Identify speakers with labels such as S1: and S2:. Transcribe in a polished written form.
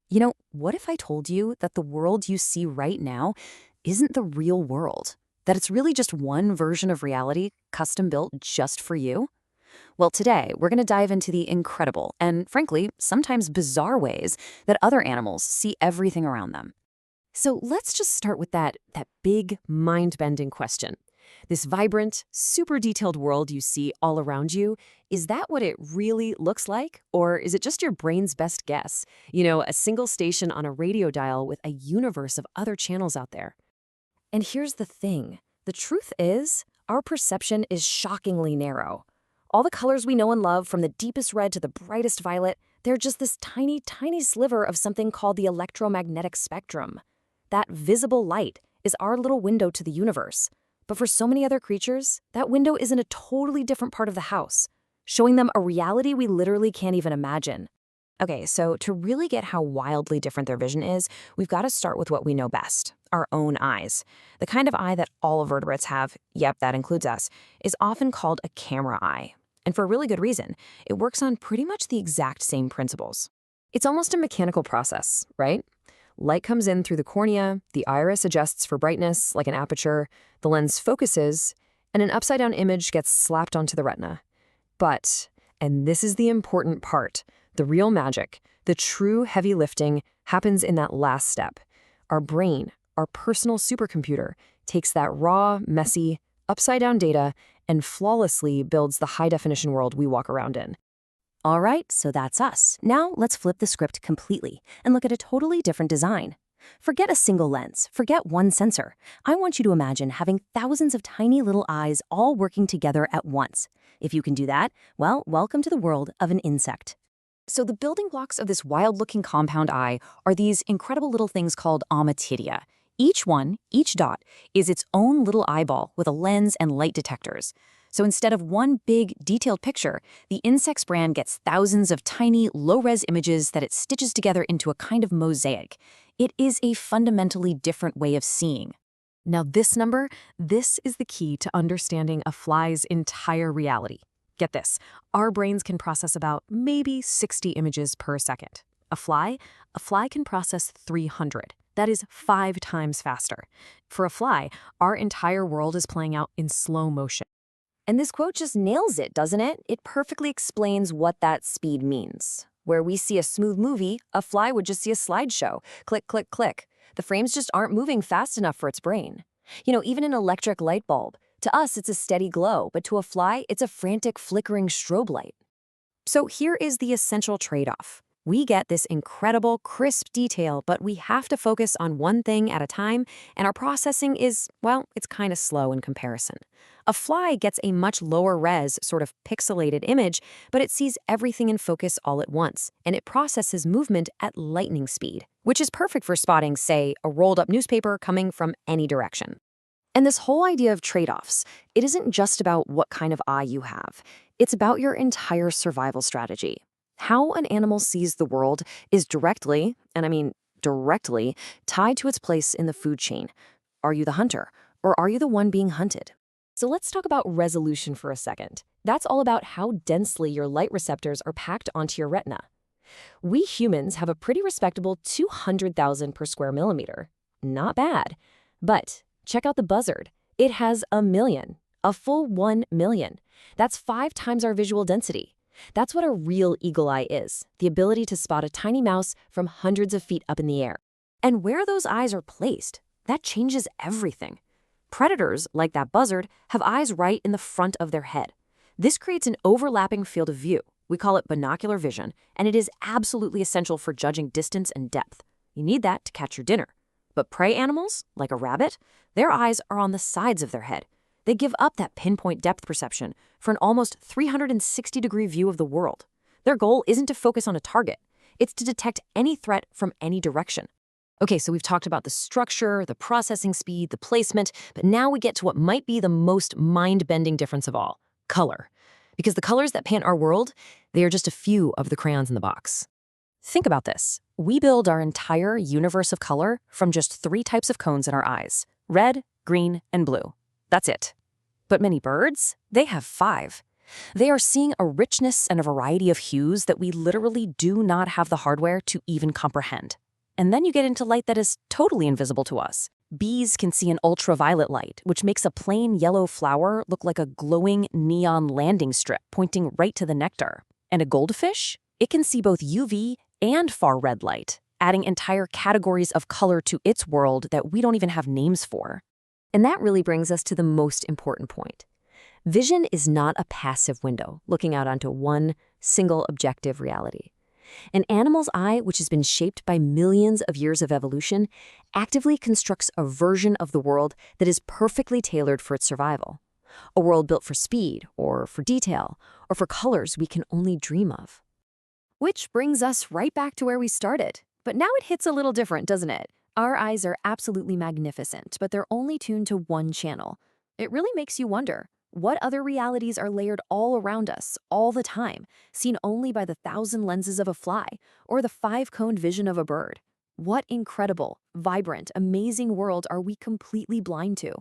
S1: What if I told you that the world you see right now isn't the real world? That it's really just one version of reality custom built just for you? Well, today we're going to dive into the incredible and, frankly, sometimes bizarre ways that other animals see everything around them.
S2: So let's just start with that big, mind-bending question. This vibrant, super detailed world you see all around you, is that what it really looks like? Or is it just your brain's best guess? A single station on a radio dial with a universe of other channels out there.
S1: And here's the thing. The truth is, our perception is shockingly narrow. All the colors we know and love, from the deepest red to the brightest violet, they're just this tiny, tiny sliver of something called the electromagnetic spectrum. That visible light is our little window to the universe. But for so many other creatures, that window is in a totally different part of the house, showing them a reality we literally can't even imagine. Okay, so to really get how wildly different their vision is, we've got to start with what we know best, our own eyes. The kind of eye that all vertebrates have, yep, that includes us, is often called a camera eye. And for a really good reason. It works on pretty much the exact same principles. It's almost a mechanical process, right? Light comes in through the cornea, the iris adjusts for brightness like an aperture, the lens focuses, and an upside-down image gets slapped onto the retina. But, and this is the important part, the real magic, the true heavy lifting, happens in that last step. Our brain, our personal supercomputer, takes that raw, messy, upside-down data and flawlessly builds the high-definition world we walk around in. All right, so that's us. Now let's flip the script completely and look at a totally different design. Forget a single lens, forget one sensor. I want you to imagine having thousands of tiny little eyes all working together at once. If you can do that, well, welcome to the world of an insect. So the building blocks of this wild-looking compound eye are these incredible little things called ommatidia. Each one, each dot, is its own little eyeball with a lens and light detectors. So instead of one big, detailed picture, the insect's brain gets thousands of tiny, low-res images that it stitches together into a kind of mosaic. It is a fundamentally different way of seeing.
S2: Now this number, this is the key to understanding a fly's entire reality. Get this, our brains can process about maybe 60 images per second. A fly can process 300. That is 5 times faster. For a fly, our entire world is playing out in slow motion.
S1: And this quote just nails it, doesn't it? It perfectly explains what that speed means. Where we see a smooth movie, a fly would just see a slideshow. Click, click, click. The frames just aren't moving fast enough for its brain. Even an electric light bulb. To us, it's a steady glow, but to a fly, it's a frantic, flickering strobe light. So here is the essential trade-off. We get this incredible, crisp detail, but we have to focus on one thing at a time, and our processing is, well, it's kind of slow in comparison. A fly gets a much lower res, sort of pixelated image, but it sees everything in focus all at once, and it processes movement at lightning speed, which is perfect for spotting, say, a rolled-up newspaper coming from any direction. And this whole idea of trade-offs, it isn't just about what kind of eye you have. It's about your entire survival strategy. How an animal sees the world is directly, and I mean directly, tied to its place in the food chain. Are you the hunter, or are you the one being hunted? So let's talk about resolution for a second. That's all about how densely your light receptors are packed onto your retina. We humans have a pretty respectable 200,000 per square millimeter. Not bad. But check out the buzzard. It has 1 million, a full 1 million. That's 5 times our visual density. That's what a real eagle eye is, the ability to spot a tiny mouse from hundreds of feet up in the air. And where those eyes are placed, that changes everything. Predators, like that buzzard, have eyes right in the front of their head. This creates an overlapping field of view. We call it binocular vision, and it is absolutely essential for judging distance and depth. You need that to catch your dinner. But prey animals, like a rabbit, their eyes are on the sides of their head. They give up that pinpoint depth perception for an almost 360-degree view of the world. Their goal isn't to focus on a target. It's to detect any threat from any direction. Okay, so we've talked about the structure, the processing speed, the placement, but now we get to what might be the most mind-bending difference of all, color. Because the colors that paint our world, they are just a few of the crayons in the box. Think about this. We build our entire universe of color from just 3 types of cones in our eyes: red, green, and blue. That's it. But many birds, they have 5. They are seeing a richness and a variety of hues that we literally do not have the hardware to even comprehend. And then you get into light that is totally invisible to us. Bees can see an ultraviolet light, which makes a plain yellow flower look like a glowing neon landing strip pointing right to the nectar. And a goldfish? It can see both UV and far red light, adding entire categories of color to its world that we don't even have names for. And that really brings us to the most important point. Vision is not a passive window looking out onto one single objective reality. An animal's eye, which has been shaped by millions of years of evolution, actively constructs a version of the world that is perfectly tailored for its survival. A world built for speed, or for detail, or for colors we can only dream of. Which brings us right back to where we started. But now it hits a little different, doesn't it? Our eyes are absolutely magnificent, but they're only tuned to one channel. It really makes you wonder, what other realities are layered all around us, all the time, seen only by the 1,000 lenses of a fly, or the 5-coned vision of a bird? What incredible, vibrant, amazing world are we completely blind to?